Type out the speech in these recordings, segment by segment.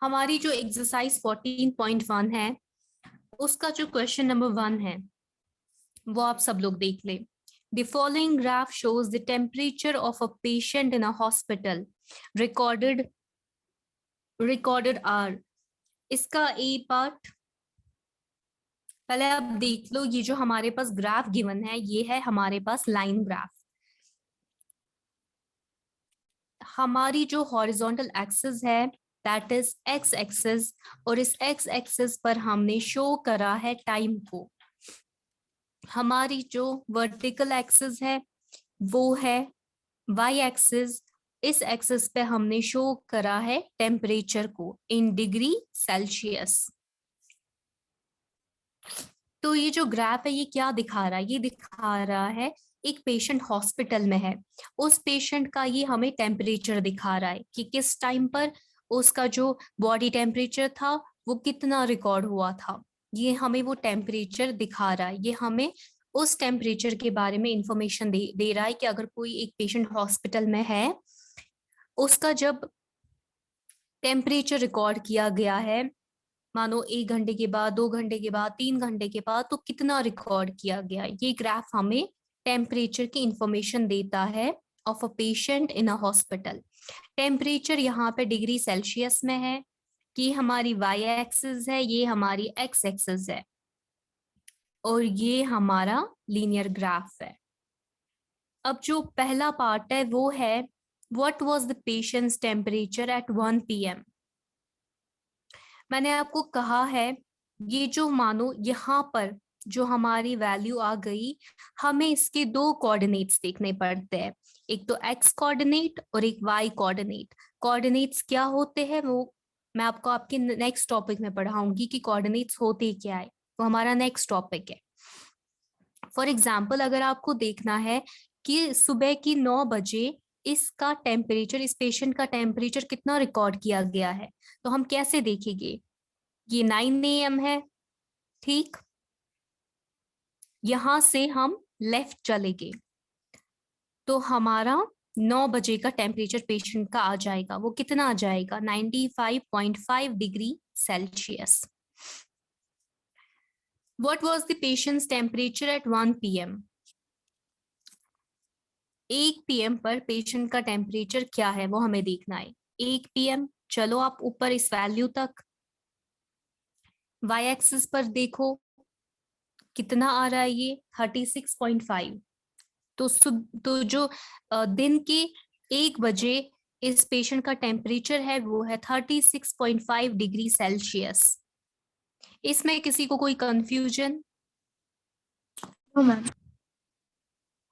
हमारी जो एक्सरसाइज 14.1 है उसका जो क्वेश्चन नंबर 1 है वो आप सब लोग देख ले। The following graph shows the temperature of a patient in a hospital recorded hour। इसका ए पार्ट पहले आप देख लो। ये जो हमारे पास ग्राफ गिवन है ये है हमारे पास लाइन ग्राफ। हमारी जो हॉरिजॉन्टल एक्सिस है दैट इज एक्स एक्सिस, और इस एक्स एक्सिस पर हमने शो करा है टाइम को। हमारी जो वर्टिकल एक्सिस है वो है वाई एक्सिस। इस एक्सिस पे हमने शो करा है टेम्परेचर को इन डिग्री सेल्सियस। तो ये जो ग्राफ है ये क्या दिखा रहा है? ये दिखा रहा है एक पेशेंट हॉस्पिटल में है, उस पेशेंट का ये हमें टेम्परेचर दिखा रहा है कि किस टाइम पर उसका जो बॉडी टेम्परेचर था वो कितना रिकॉर्ड हुआ था। ये हमें वो टेम्परेचर दिखा रहा है। ये हमें उस टेम्परेचर के बारे में इंफॉर्मेशन दे रहा है कि अगर कोई एक पेशेंट हॉस्पिटल में है, उसका जब टेम्परेचर रिकॉर्ड किया गया है, मानो 1 घंटे के बाद, 2 घंटे के बाद, 3 घंटे के बाद, तो कितना रिकॉर्ड किया गया। ये ग्राफ हमें टेम्परेचर की इंफॉर्मेशन देता है of a patient in a hospital. Temperature यहाँ पे डिग्री सेल्सियस में है कि हमारी वाई एक्सिस है, ये हमारी एक्स एक्सिस है, और ये हमारा लीनियर ग्राफ है। अब जो पहला पार्ट है वो है what was the patient's temperature at 1 PM। मैंने आपको कहा है ये जो मानो यहाँ पर जो हमारी वैल्यू आ गई, हमें इसके 2 कोऑर्डिनेट्स देखने पड़ते हैं, एक तो एक्स कोऑर्डिनेट और एक वाई कोऑर्डिनेट। कोऑर्डिनेट्स क्या होते हैं वो मैं आपको आपके नेक्स्ट टॉपिक में पढ़ाऊंगी कि कोऑर्डिनेट्स होते क्या है, वो हमारा नेक्स्ट टॉपिक है। फॉर एग्जाम्पल अगर आपको देखना है कि सुबह की 9 बजे इसका टेम्परेचर, इस पेशेंट का टेम्परेचर कितना रिकॉर्ड किया गया है, तो हम कैसे देखेंगे? ये 9 AM है, ठीक। यहां से हम लेफ्ट चलेंगे तो हमारा 9 बजे का टेम्परेचर पेशेंट का आ जाएगा। वो कितना आ जाएगा? 95.5 degree Celsius. What was the patient's temperature at 1 PM? 1 PM पर पेशेंट का टेम्परेचर क्या है वो हमें देखना है। 1 PM, चलो आप ऊपर इस वैल्यू तक, वाई एक्सिस पर देखो कितना आ रहा है, ये 36.5। तो जो दिन के 1 बजे इस पेशेंट का टेम्परेचर है वो है 36.5 डिग्री सेल्सियस। इसमें किसी को कोई कंफ्यूजन?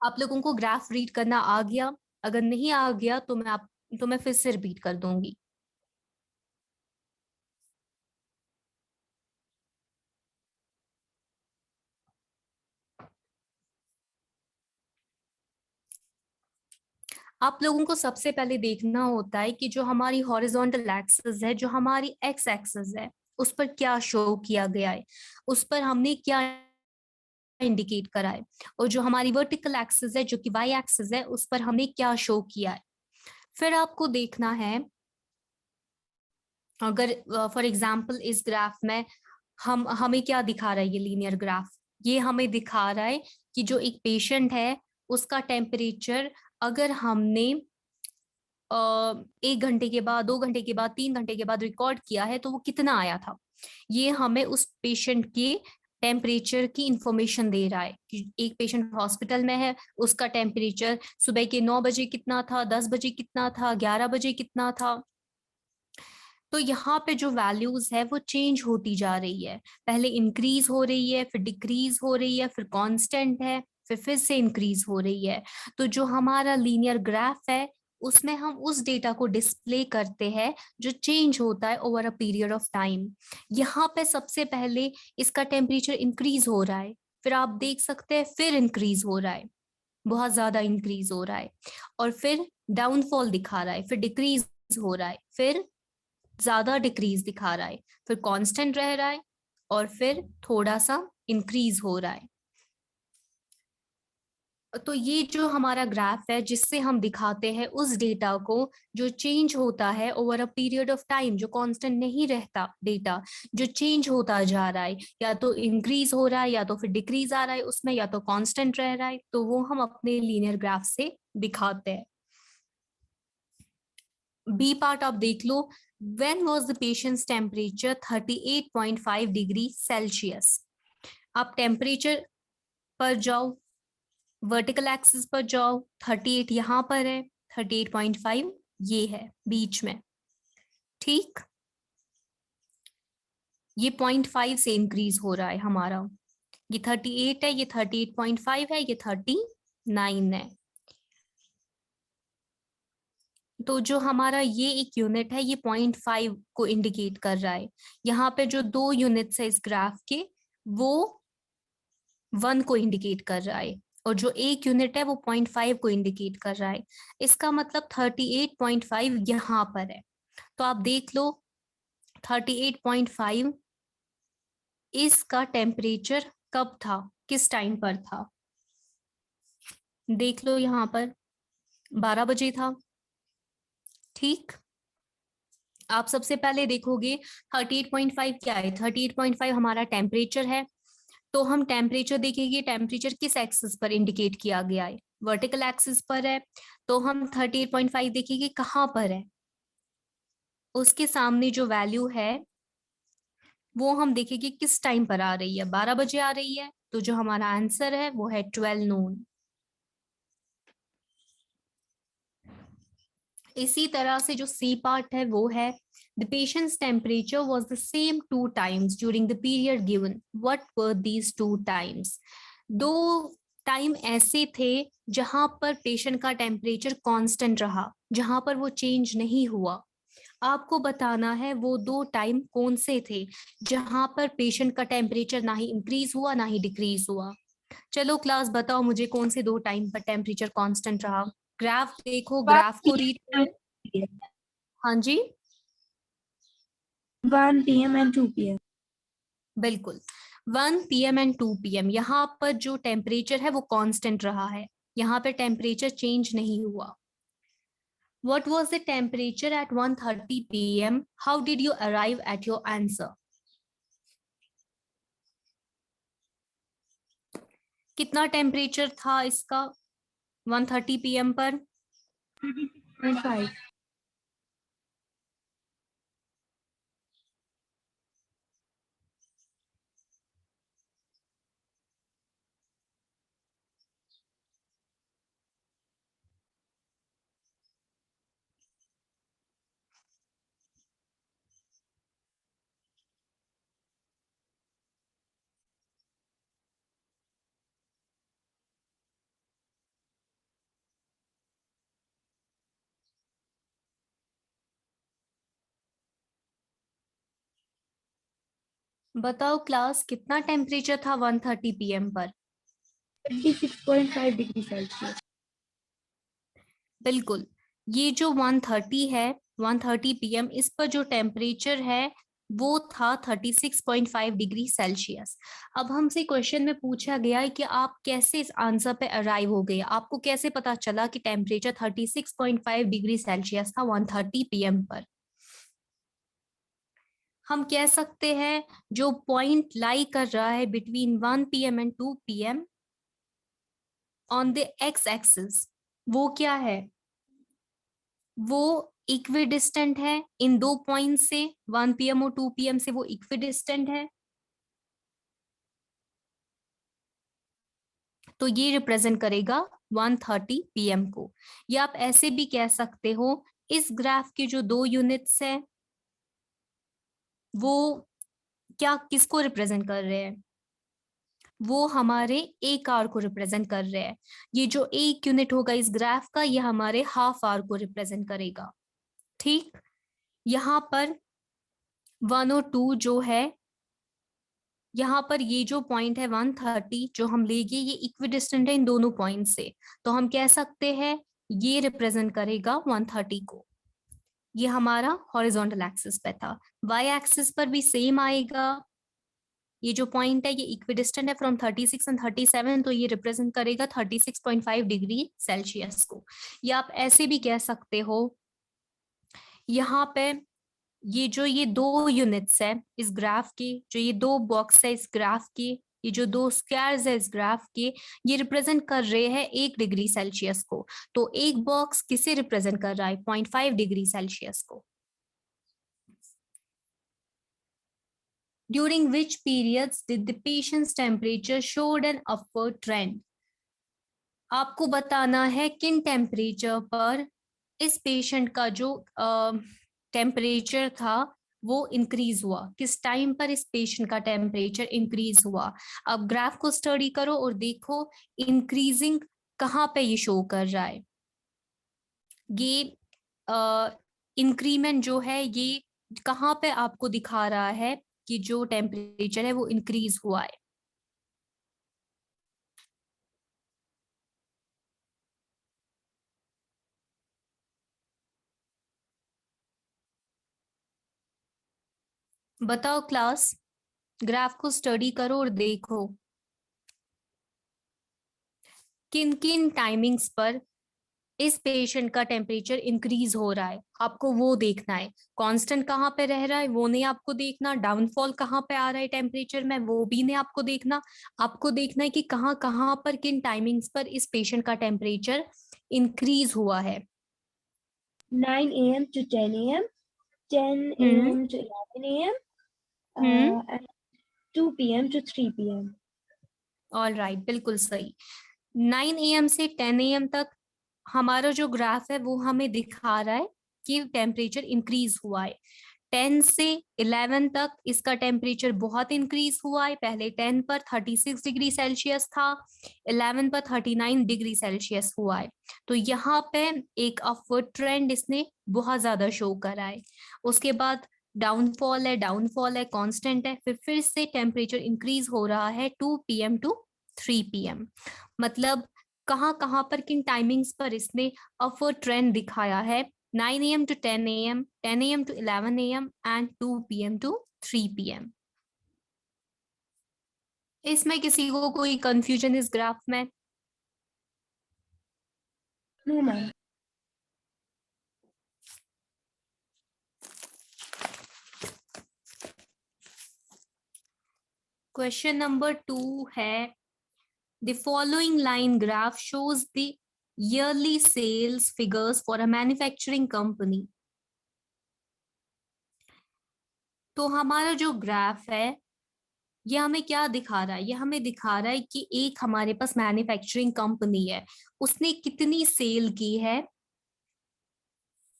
आप लोगों को ग्राफ रीड करना आ गया? अगर नहीं आ गया तो मैं फिर से रिपीट कर दूंगी। आप लोगों को सबसे पहले देखना होता है कि जो हमारी हॉरिजॉन्टल एक्सिस है, जो हमारी एक्स एक्सिस है, उस पर क्या शो किया गया है, उस पर हमने क्या इंडिकेट करा है, और जो हमारी वर्टिकल एक्सिस है जो कि वाई एक्सिस है उस पर हमने क्या शो किया है। फिर आपको देखना है, अगर फॉर एग्जांपल इस ग्राफ में हमें क्या दिखा रहा है, ये लीनियर ग्राफ ये हमें दिखा रहा है कि जो एक पेशेंट है उसका टेम्परेचर अगर हमने 1 घंटे के बाद, 2 घंटे के बाद, 3 घंटे के बाद रिकॉर्ड किया है तो वो कितना आया था। ये हमें उस पेशेंट के टेम्परेचर की इंफॉर्मेशन दे रहा है कि एक पेशेंट हॉस्पिटल में है, उसका टेम्परेचर सुबह के 9 बजे कितना था, 10 बजे कितना था, 11 बजे कितना था। तो यहाँ पे जो वैल्यूज है वो चेंज होती जा रही है, पहले इंक्रीज हो रही है, फिर डिक्रीज हो रही है, फिर कांस्टेंट है, फिर से इंक्रीज हो रही है। तो जो हमारा लीनियर ग्राफ है उसमें हम उस डेटा को डिस्प्ले करते हैं जो चेंज होता है over a period of time. यहाँ पे सबसे पहले इसका टेम्परेचर इंक्रीज हो रहा है, फिर आप देख सकते हैं फिर इंक्रीज हो रहा है, बहुत ज्यादा इंक्रीज हो रहा है, और फिर डाउनफॉल दिखा रहा है, फिर डिक्रीज हो रहा है, फिर ज्यादा डिक्रीज दिखा रहा है, फिर कांस्टेंट रह रहा है, और फिर थोड़ा सा इंक्रीज हो रहा है। तो ये जो हमारा ग्राफ है जिससे हम दिखाते हैं उस डेटा को जो चेंज होता है over a period of time, जो कांस्टेंट नहीं रहता, डेटा जो चेंज होता जा रहा है, या तो इंक्रीज हो रहा है या तो फिर डिक्रीज आ रहा है उसमें, या तो कांस्टेंट रह रहा है, तो वो हम अपने लीनियर ग्राफ से दिखाते हैं। बी पार्ट आप देख लो। When was the patient's temperature 38.5 degree Celsius. आप टेम्परेचर पर जाओ, वर्टिकल एक्सिस पर जाओ, 38 यहाँ पर है, 38.5 ये है बीच में, ठीक। ये 0.5 से इंक्रीज हो रहा है हमारा, ये 38 है, ये 38.5 है, ये 39 है। तो जो हमारा ये एक यूनिट है ये 0.5 को इंडिकेट कर रहा है। यहाँ पे जो दो यूनिट्स है इस ग्राफ के, वो 1 को इंडिकेट कर रहा है, और जो एक यूनिट है वो 0.5 को इंडिकेट कर रहा है। इसका मतलब 38.5 यहाँ पर है। तो आप देख लो 38.5 इसका टेम्परेचर कब था, किस टाइम पर था, देख लो यहाँ पर 12 बजे था, ठीक। आप सबसे पहले देखोगे 38.5 क्या है, 38.5 हमारा टेम्परेचर है। तो हम टेम्परेचर देखेंगे, टेम्परेचर किस एक्सिस पर इंडिकेट किया गया है, वर्टिकल एक्सिस पर है। तो हम 38.5 देखेंगे कहाँ पर है, उसके सामने जो वैल्यू है वो हम देखेंगे किस टाइम पर आ रही है, 12 बजे आ रही है। तो जो हमारा आंसर है वो है 12 नून। इसी तरह से जो सी पार्ट है वो है the patient's temperature was the same 2 times during the period given, what were these 2 times. दो टाइम ऐसे थे जहां पर पेशेंट का टेम्परेचर कांस्टेंट रहा, जहां पर वो चेंज नहीं हुआ। आपको बताना है वो 2 टाइम कौन से थे जहां पर पेशेंट का टेम्परेचर ना ही इंक्रीज हुआ ना ही डिक्रीज हुआ। चलो क्लास बताओ मुझे कौन से 2 टाइम पर टेम्परेचर कांस्टेंट रहा। ग्राफ देखो, ग्राफ को रीड करो। हाँ जी, 1 PM and 2 PM। बिल्कुल। 1 PM एंड 2 PM यहाँ पर जो टेम्परेचर है वो कांस्टेंट रहा है, यहाँ पे टेम्परेचर चेंज नहीं हुआ। What was the temperature at 1:30 p.m.? How did you arrive at your answer? कितना टेम्परेचर था इसका 1:30 p.m. पर? 36.5। बताओ क्लास कितना टेम्परेचर था 1:30 p.m. पर? 36.5 डिग्री सेल्सियस। बिल्कुल। ये जो 1:30 है, 1:30 p.m. इस पर जो टेम्परेचर है वो था 36.5 डिग्री सेल्सियस। अब हमसे क्वेश्चन में पूछा गया है कि आप कैसे इस आंसर पे अराइव हो गए, आपको कैसे पता चला कि टेम्परेचर 36.5 डिग्री सेल्सियस था 1:30 p.m. पर। हम कह सकते हैं जो पॉइंट लाई कर रहा है between 1 PM and 2 PM on the x axis, वो क्या है, वो इक्विडिस्टेंट है इन दो पॉइंट से, 1 PM और 2 PM से वो इक्विडिस्टेंट है। तो ये रिप्रेजेंट करेगा 1:30 PM को। या आप ऐसे भी कह सकते हो इस ग्राफ के जो दो यूनिट्स है वो क्या किसको रिप्रेजेंट कर रहे हैं, वो हमारे एक आवर को रिप्रेजेंट कर रहे हैं। ये जो एक यूनिट होगा इस ग्राफ का ये हमारे हाफ आवर को रिप्रेजेंट करेगा, ठीक। यहाँ पर 1 और 2 जो है, यहाँ पर ये जो पॉइंट है 1:30 जो हम लेंगे ये इक्विडिस्टेंट है इन दोनों पॉइंट से। तो हम कह सकते हैं ये रिप्रेजेंट करेगा 1:30 को। ये हमारा हॉरिजॉन्टल एक्सिस पे था। वाई एक्सिस पर भी सेम आएगा, ये जो पॉइंट है ये इक्विडिस्टेंट है फ्रॉम 36 एंड 37, तो ये रिप्रेजेंट करेगा 36.5 डिग्री सेल्सियस को। या आप ऐसे भी कह सकते हो, यहाँ पे ये दो यूनिट्स है इस ग्राफ की, जो ये दो बॉक्स है इस ग्राफ की, ये जो दो स्क्वायर्स है इस ग्राफ के, ये रिप्रेजेंट कर रहे हैं 1 डिग्री सेल्सियस को। तो एक बॉक्स किसे रिप्रेजेंट कर रहा है? 0.5 डिग्री सेल्सियस को। During which periods did the patient's temperature showed an upward trend? आपको बताना है किन टेम्परेचर पर इस पेशेंट का जो टेम्परेचर था वो इंक्रीज हुआ, किस टाइम पर इस पेशेंट का टेम्परेचर इंक्रीज हुआ। अब ग्राफ को स्टडी करो और देखो इंक्रीजिंग कहाँ पे ये शो कर रहा है। ये इंक्रीमेंट जो है ये कहाँ पे आपको दिखा रहा है कि जो टेम्परेचर है वो इंक्रीज हुआ है। बताओ क्लास, ग्राफ को स्टडी करो और देखो किन किन टाइमिंग्स पर इस पेशेंट का टेम्परेचर इंक्रीज हो रहा है, आपको वो देखना है। कांस्टेंट कहाँ पे रह रहा है वो नहीं आपको देखना, डाउनफॉल कहाँ पे आ रहा है टेम्परेचर में वो भी नहीं आपको देखना। आपको देखना है कि कहाँ कहाँ पर किन टाइमिंग्स पर इस पेशेंट का टेम्परेचर इंक्रीज हुआ है। 9 a.m. to 10 a.m., 10 a.m. to 11 a.m., and 2 p.m. to 3 p.m. All right, बिल्कुल सही। 9 AM से 10 AM तक हमारा जो ग्राफ है वो हमें दिखा रहा है कि टेम्परेचर इंक्रीज हुआ है। 10 से 11 तक इसका टेम्परेचर बहुत इंक्रीज हुआ है। पहले 10 पर 36 डिग्री सेल्सियस था, 11 पर 39 डिग्री सेल्सियस हुआ है। तो यहाँ पे एक अपवर्ड ट्रेंड इसने बहुत ज्यादा शो करा है। उसके बाद डाउनफॉल है, कांस्टेंट है, फिर से टेम्परेचर इंक्रीज हो रहा है 2 PM टू 3 PM। मतलब कहाँ कहाँ पर किन टाइमिंग्स पर इसने अपवर्ड ट्रेंड दिखाया है? 9 AM to 10 AM, 10 AM to 11 AM and 2 PM to 3 PM। इसमें किसी को कोई कंफ्यूजन इस ग्राफ में? No, ma'am. क्वेश्चन नंबर 2 है, the following line graph shows the yearly sales figures for a manufacturing company। तो हमारा जो ग्राफ है ये हमें क्या दिखा रहा है? ये हमें दिखा रहा है कि एक हमारे पास मैन्युफैक्चरिंग कंपनी है, उसने कितनी सेल की है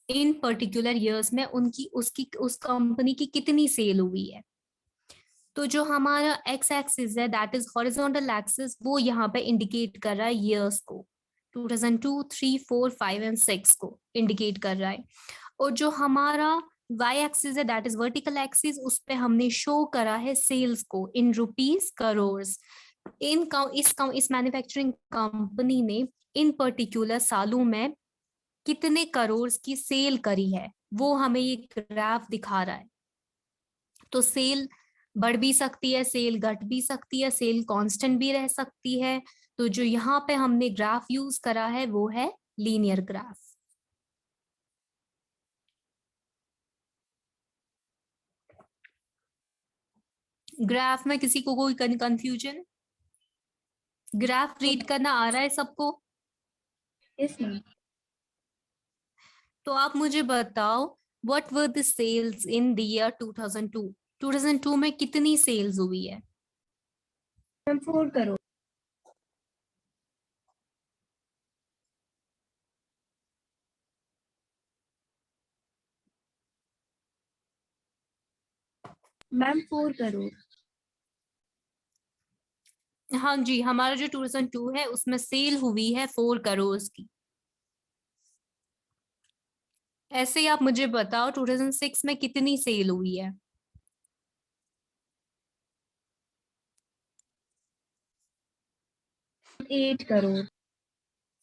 इन पर्टिकुलर ईयर्स में, उनकी उसकी उस कंपनी की कितनी सेल हुई है। तो जो हमारा एक्स एक्सिस है दैट इज हॉरिजॉन्टल एक्सिस, वो यहाँ पे इंडिकेट कर रहा है ईयर्स को, 2002, 3, 4, 5 एंड 6 को इंडिकेट कर रहा है। और जो हमारा वाई एक्सिस है दैट इज वर्टिकल एक्सिस, उस पे हमने शो करा है सेल्स को इन रुपीज करोड़। इस मैन्युफैक्चरिंग कंपनी ने इन पर्टिकुलर सालों में कितने करोड़ की सेल करी है वो हमें ये ग्राफ दिखा रहा है। तो सेल बढ़ भी सकती है, सेल घट भी सकती है, सेल कांस्टेंट भी रह सकती है। तो जो यहाँ पे हमने ग्राफ यूज करा है वो है लीनियर ग्राफ। ग्राफ में किसी को कोई कंफ्यूजन? ग्राफ रीड करना आ रहा है सबको? Yes, ma'am. तो आप मुझे बताओ, what were the sales in the year 2002? 2002 में कितनी सेल्स हुई है? Ma'am, 4 crore. Ma'am, 4 crore. हाँ जी, हमारा जो 2002 है उसमें सेल हुई है 4 करोड़ की। ऐसे ही आप मुझे बताओ 2006 में कितनी सेल हुई है? 8 crore.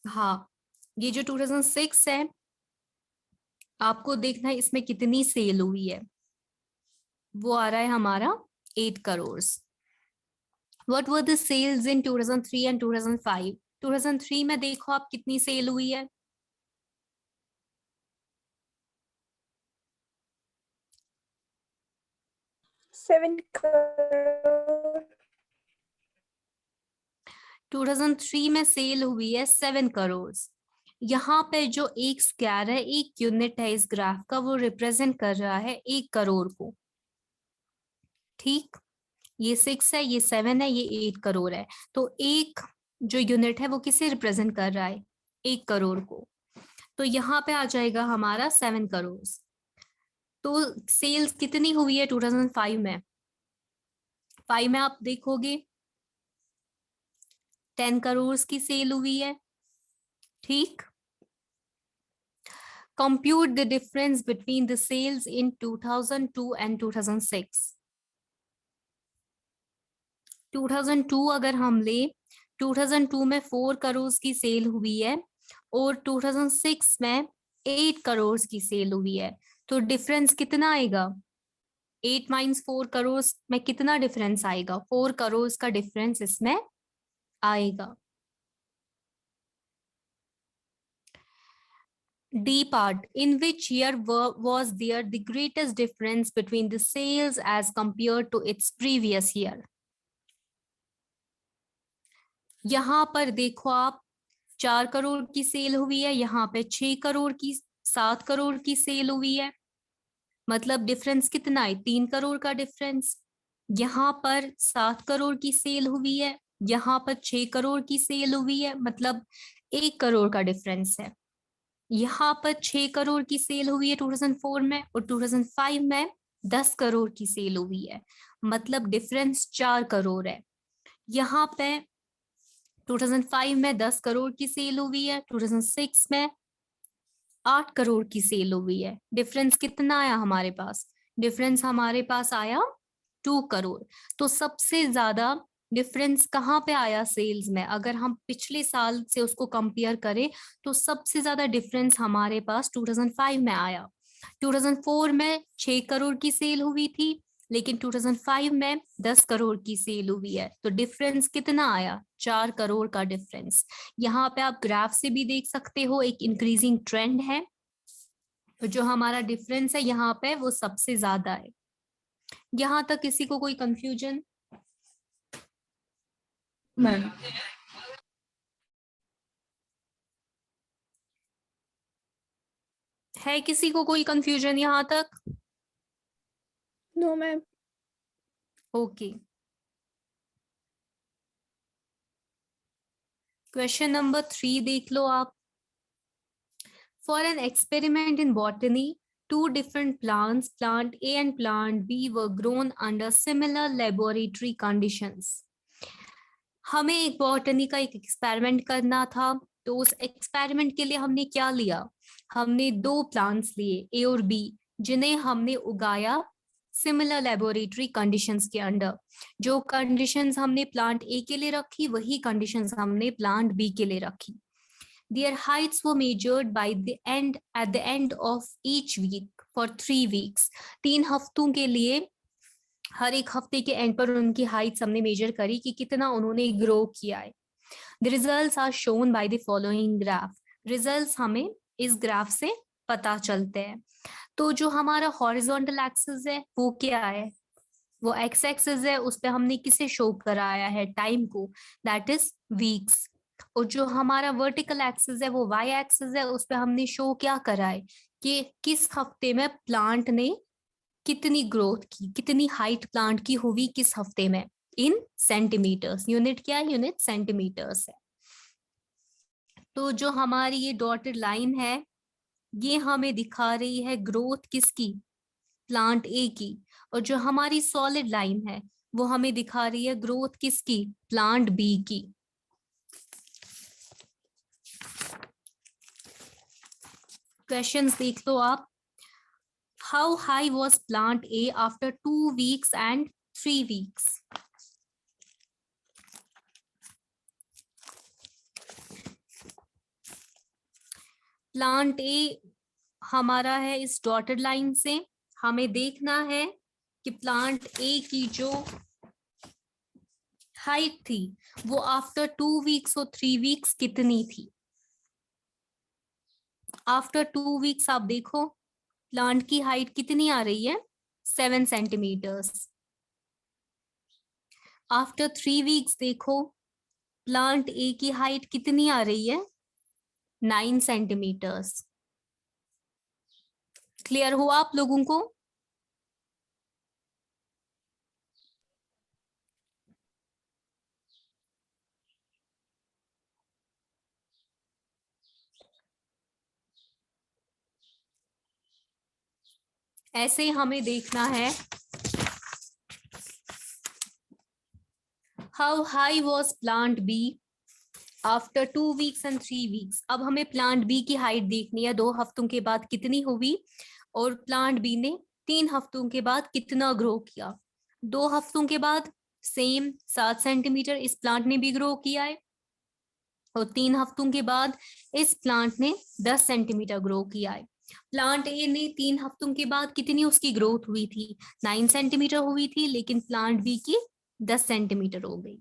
हाँ, ये जो 2006 है आपको देखना है इसमें कितनी सेल हुई है, वो आ रहा है हमारा 8 crore. What were the sales in 2003 and 2005? 2003 में देखो आप कितनी सेल हुई है? 7 crore. 2003 में सेल हुई है 7 करोड़। यहाँ पे जो एक स्क्वायर है, एक यूनिट है इस ग्राफ का, वो रिप्रेजेंट कर रहा है 1 करोड़ को। ठीक, ये 6 है, ये 7 है, ये 8 करोड़ है। तो एक जो यूनिट है वो किसे रिप्रेजेंट कर रहा है? 1 करोड़ को। तो यहाँ पे आ जाएगा हमारा 7 करोड़। तो सेल्स कितनी हुई है 2005 में? 5 में आप देखोगे 10 करोड़ की सेल हुई है। ठीक, compute the difference between the sales in 2002 and 2006. 2002 अगर हम ले, 2002 में 4 करोड़ की सेल हुई है और 2006 में 8 करोड़ की सेल हुई है। तो डिफरेंस कितना आएगा? 8 माइनस 4 करोड़ में कितना डिफरेंस आएगा? 4 करोड़ का डिफरेंस इसमें आएगा। D part, in which year was there the greatest difference between the sales as compared to its previous year? यहाँ पर देखो आप 4 करोड़ की सेल हुई है, यहाँ पे 6 करोड़ की, 7 करोड़ की सेल हुई है। मतलब डिफरेंस कितना है? 3 करोड़ का डिफरेंस। यहाँ पर 7 करोड़ की सेल हुई है, यहाँ पर 6 करोड़ की सेल हुई है, मतलब 1 करोड़ का डिफरेंस है। यहाँ पर 6 करोड़ की सेल हुई है 2004 में और 2005 में 10 करोड़ की सेल हुई है, मतलब डिफरेंस 4 करोड़ है। यहाँ पे 2005 में 10 करोड़ की सेल हुई है, 2006 में 8 करोड़ की सेल हुई है। डिफरेंस कितना आया हमारे पास? डिफरेंस हमारे पास आया 2 करोड़। तो सबसे ज्यादा डिफरेंस कहाँ पे आया सेल्स में? अगर हम पिछले साल से उसको कंपेयर करें तो सबसे ज्यादा डिफरेंस हमारे पास 2005 में आया। 2004 में 6 करोड़ की सेल हुई थी, लेकिन 2005 में 10 करोड़ की सेल हुई है। तो डिफरेंस कितना आया? 4 करोड़ का डिफरेंस। यहाँ पे आप ग्राफ से भी देख सकते हो एक इंक्रीजिंग ट्रेंड है। तो जो हमारा डिफरेंस है यहाँ पे वो सबसे ज्यादा है। यहाँ तक किसी को कोई कंफ्यूजन? मैम है किसी को कोई कंफ्यूजन यहाँ तक? No ma'am. Okay, question number 3 देख लो आप। For an experiment in botany, two different plants, plant A and plant B, were grown under similar laboratory conditions. हमें एक बॉटनी का एक एक्सपेरिमेंट करना था। तो उस एक्सपेरिमेंट के लिए हमने क्या लिया? हमने 2 प्लांट्स लिए ए और बी, जिन्हें हमने उगाया सिमिलर लेबोरेटरी कंडीशंस के अंडर। जो कंडीशंस हमने प्लांट ए के लिए रखी वही कंडीशंस हमने प्लांट बी के लिए रखी। Their heights were measured by the end at the end of each week for 3 weeks. 3 हफ्तों के लिए हर एक हफ्ते के एंड पर उनकी हाइट्स हमने मेजर करी कि कितना उन्होंने ग्रो किया है। The results are shown by the following graph. Results हमें इस ग्राफ से पता चलते हैं। तो जो हमारा हॉरिजॉन्टल एक्सिस है वो क्या है? वो एक्स एक्सिस है, उस पे हमने किसे शो कराया है? टाइम को, दैट इज वीक्स। और जो हमारा वर्टिकल एक्सिस है वो वाई एक्सिस है, उस पे हमने शो क्या करा है कि किस हफ्ते में प्लांट ने कितनी ग्रोथ की, कितनी हाइट प्लांट की हुई किस हफ्ते में, इन सेंटीमीटर्स। यूनिट क्या है? यूनिट सेंटीमीटर्स है। तो जो हमारी ये डॉटेड लाइन है ये हमें दिखा रही है ग्रोथ किसकी? प्लांट ए की। और जो हमारी सॉलिड लाइन है वो हमें दिखा रही है ग्रोथ किसकी? प्लांट बी की। क्वेश्चंस देख लो आप। How high was plant A after 2 weeks and 3 weeks? Plant A हमारा है इस डॉटेड लाइन से। हमें देखना है कि प्लांट ए की जो हाइट थी वो आफ्टर 2 वीक्स और 3 वीक्स कितनी थी? आफ्टर 2 वीक्स आप देखो प्लांट की हाइट कितनी आ रही है, 7 सेंटीमीटर्स। आफ्टर 3 वीक्स देखो प्लांट ए की हाइट कितनी आ रही है, 9 सेंटीमीटर्स। क्लियर हुआ आप लोगों को? ऐसे हमें देखना है how high was plant B after 2 weeks and 3 weeks. अब हमें प्लांट बी की हाइट देखनी है 2 हफ्तों के बाद कितनी हुई, और प्लांट बी ने 3 हफ्तों के बाद कितना ग्रो किया। 2 हफ्तों के बाद सेम 7 सेंटीमीटर इस प्लांट ने भी ग्रो किया है, और 3 हफ्तों के बाद इस प्लांट ने 10 सेंटीमीटर ग्रो किया है। प्लांट ए ने 3 हफ्तों के बाद कितनी उसकी ग्रोथ हुई थी, 9 सेंटीमीटर हुई थी, लेकिन प्लांट बी की 10 सेंटीमीटर हो गई।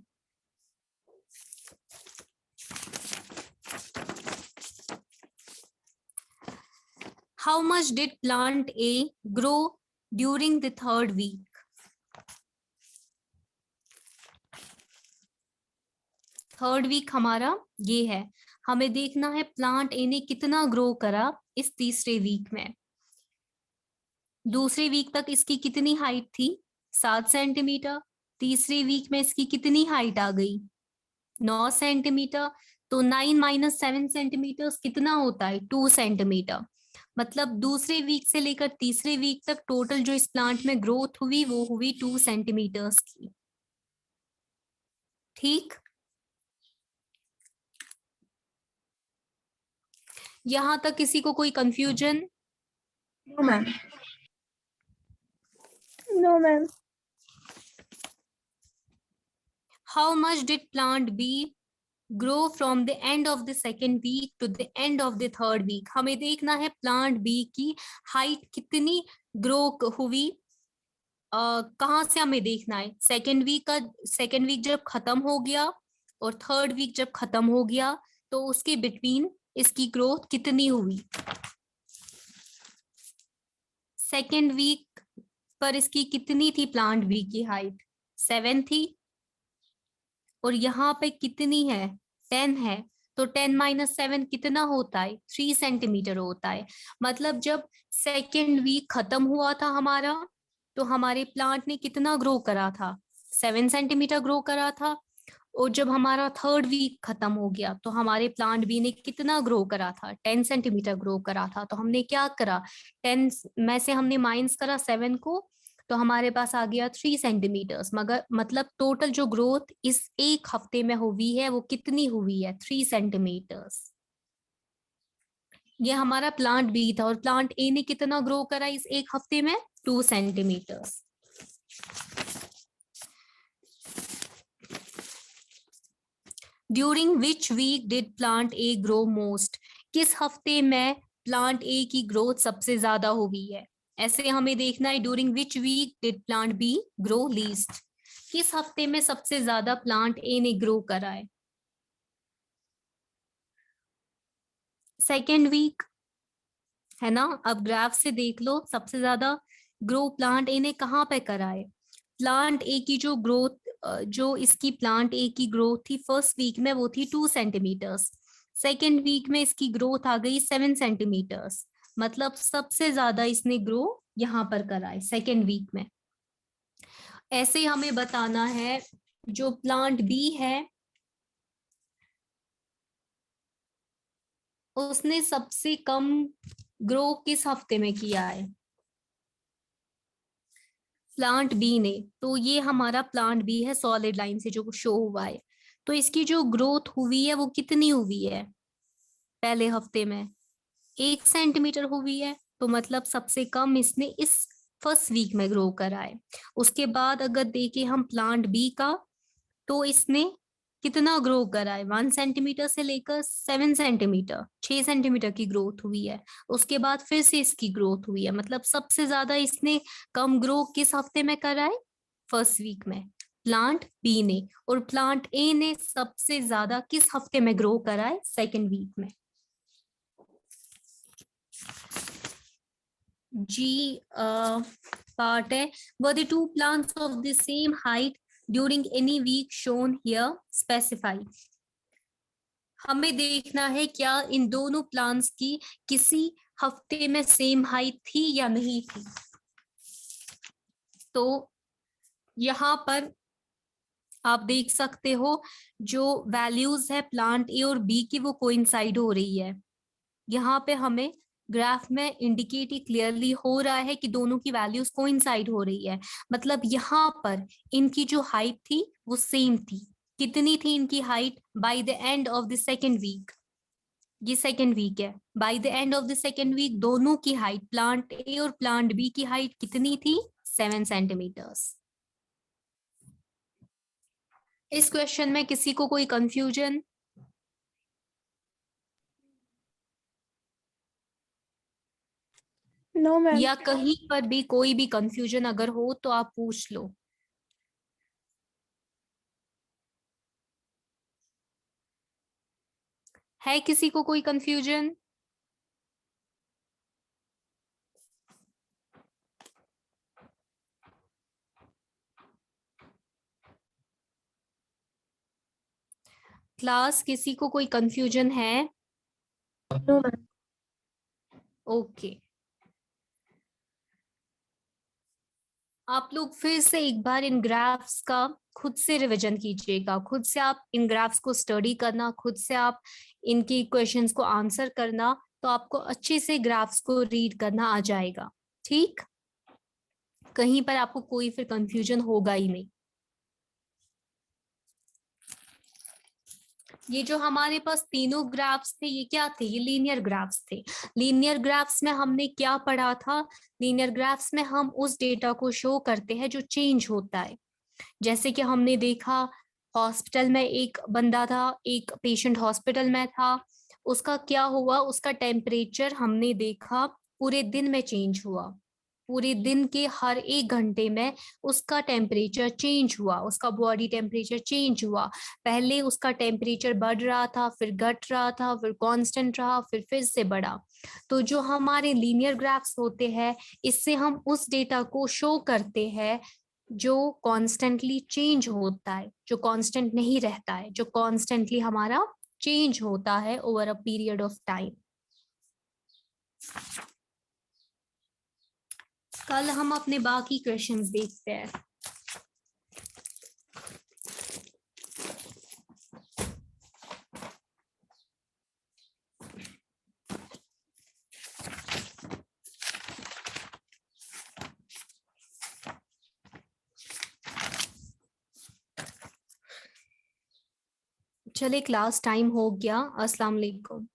How much did plant A grow during the 3rd week? Third week हमारा ये है, हमें देखना है प्लांट ए ने कितना ग्रो करा इस तीसरे वीक में। दूसरे वीक तक इसकी कितनी हाइट थी, 7 सेंटीमीटर। तीसरे वीक में इसकी कितनी हाइट आ गई, 9 सेंटीमीटर। तो 9 - 7 सेंटीमीटर कितना होता है, 2 सेंटीमीटर। मतलब दूसरे वीक से लेकर तीसरे वीक तक टोटल जो इस प्लांट में ग्रोथ हुई वो हुई 2 सेंटीमीटर्स की। ठीक, यहां तक किसी को कोई confusion? No ma'am. No ma'am. How much did plant B grow from the end of the second week to the end of the third week. हमें देखना है प्लांट बी की हाइट कितनी ग्रो हुई, कहाँ से हमें देखना है, सेकेंड वीक का। सेकेंड वीक जब खत्म हो गया और थर्ड वीक जब खत्म हो गया तो उसके बिटवीन इसकी ग्रोथ कितनी हुई। सेकेंड वीक पर इसकी कितनी थी प्लांट बी की हाइट, 7 थी, और यहाँ पे कितनी है, 10 है। तो 10 - 7 कितना होता है, 3 सेंटीमीटर होता है। मतलब जब सेकेंड वीक खत्म हुआ था हमारा तो हमारे प्लांट ने कितना ग्रो करा था, 7 सेंटीमीटर ग्रो करा था। और जब हमारा थर्ड वीक खत्म हो गया तो हमारे प्लांट बी ने कितना ग्रो करा था, 10 सेंटीमीटर ग्रो करा था। तो हमने क्या करा, 10 में से हमने माइनस करा 7 को, तो हमारे पास आ गया 3 सेंटीमीटर्स। मगर मतलब टोटल जो ग्रोथ इस एक हफ्ते में हुई है वो कितनी हुई है, 3 सेंटीमीटर्स। ये हमारा प्लांट बी था, और प्लांट ए ने कितना ग्रो करा इस एक हफ्ते में, 2 centimetres. During which week did plant A grow most. किस हफ्ते में प्लांट ए की ग्रोथ सबसे ज्यादा हुई है। ऐसे हमें देखना है during which week did plant B grow least. किस हफ्ते में सबसे ज्यादा प्लांट ए ने ग्रो करा है, सेकेंड वीक, है ना। अब ग्राफ से देख लो सबसे ज्यादा ग्रो प्लांट ए ने कहाँ पे करा है। प्लांट ए की जो ग्रोथ, जो इसकी प्लांट ए की ग्रोथ थी फर्स्ट वीक में वो थी 2 सेंटीमीटर्स। सेकेंड वीक में इसकी ग्रोथ आ गई 7 सेंटीमीटर्स। मतलब सबसे ज्यादा इसने ग्रो यहाँ पर करा है सेकेंड वीक में। ऐसे हमें बताना है जो प्लांट बी है उसने सबसे कम ग्रो किस हफ्ते में किया है, प्लांट बी ने। तो ये हमारा प्लांट बी है सॉलिड लाइन से जो शो हुआ है। तो इसकी जो ग्रोथ हुई है वो कितनी हुई है, पहले हफ्ते में 1 सेंटीमीटर हुई है। तो मतलब सबसे कम इसने इस फर्स्ट वीक में ग्रो करा है। उसके बाद अगर देखें हम प्लांट बी का, तो इसने कितना ग्रो करा है, 1 सेंटीमीटर से लेकर 7 सेंटीमीटर, 6 सेंटीमीटर की ग्रोथ हुई है। उसके बाद फिर से इसकी ग्रोथ हुई है। मतलब सबसे ज्यादा इसने कम ग्रो किस हफ्ते में करा है, फर्स्ट वीक में। प्लांट बी ने, और प्लांट ए ने सबसे ज्यादा किस हफ्ते में ग्रो करा है? सेकेंड वीक में। जी पार्ट है, were the two plants of the same height during any week shown here, specify. हमें देखना है क्या इन दोनों प्लांट्स की किसी हफ्ते में सेम हाइट थी या नहीं थी। तो यहाँ पर आप देख सकते हो जो वैल्यूज है प्लांट ए और बी की वो कोइंसाइड हो रही है। यहाँ पे हमें ग्राफ में इंडिकेट क्लियरली हो रहा है कि दोनों की वैल्यूज कोइंसाइड हो रही है, मतलब यहाँ पर इनकी जो हाइट थी वो सेम थी। कितनी थी इनकी height by the end of the second week? ये सेकेंड वीक है, by the end of the second week दोनों की हाइट, प्लांट ए और प्लांट बी की हाइट कितनी थी? 7 सेंटीमीटर्स। इस क्वेश्चन में किसी को कोई कंफ्यूजन? No ma'am. या कहीं पर भी कोई भी कंफ्यूजन अगर हो तो आप पूछ लो। है किसी को कोई कंफ्यूजन? क्लास किसी को कोई कंफ्यूजन है? No ma'am. ओके, आप लोग फिर से एक बार इन ग्राफ्स का खुद से रिवीजन कीजिएगा, खुद से आप इन ग्राफ्स को स्टडी करना, खुद से आप इनकी क्वेश्चंस को आंसर करना, तो आपको अच्छे से ग्राफ्स को रीड करना आ जाएगा। ठीक, कहीं पर आपको कोई फिर कंफ्यूजन होगा ही नहीं। ये जो हमारे पास तीनों ग्राफ्स थे ये क्या थे? ये लीनियर ग्राफ्स थे। लीनियर ग्राफ्स में हमने क्या पढ़ा था? लीनियर ग्राफ्स में हम उस डेटा को शो करते हैं जो चेंज होता है। जैसे कि हमने देखा हॉस्पिटल में एक बंदा था, एक पेशेंट हॉस्पिटल में था, उसका क्या हुआ? उसका टेम्परेचर हमने देखा पूरे दिन में चेंज हुआ, पूरे दिन के हर एक घंटे में उसका टेम्परेचर चेंज हुआ, उसका बॉडी टेम्परेचर चेंज हुआ। पहले उसका टेम्परेचर बढ़ रहा था, फिर घट रहा था, फिर कांस्टेंट रहा, फिर से बढ़ा। तो जो हमारे लीनियर ग्राफ्स होते हैं, इससे हम उस डेटा को शो करते हैं जो कॉन्स्टेंटली चेंज होता है, जो कांस्टेंट नहीं रहता है, जो कॉन्स्टेंटली हमारा चेंज होता है over a period of time. कल हम अपने बाकी क्वेश्चंस देखते हैं। चले, क्लास टाइम हो गया। अस्सलाम वालेकुम।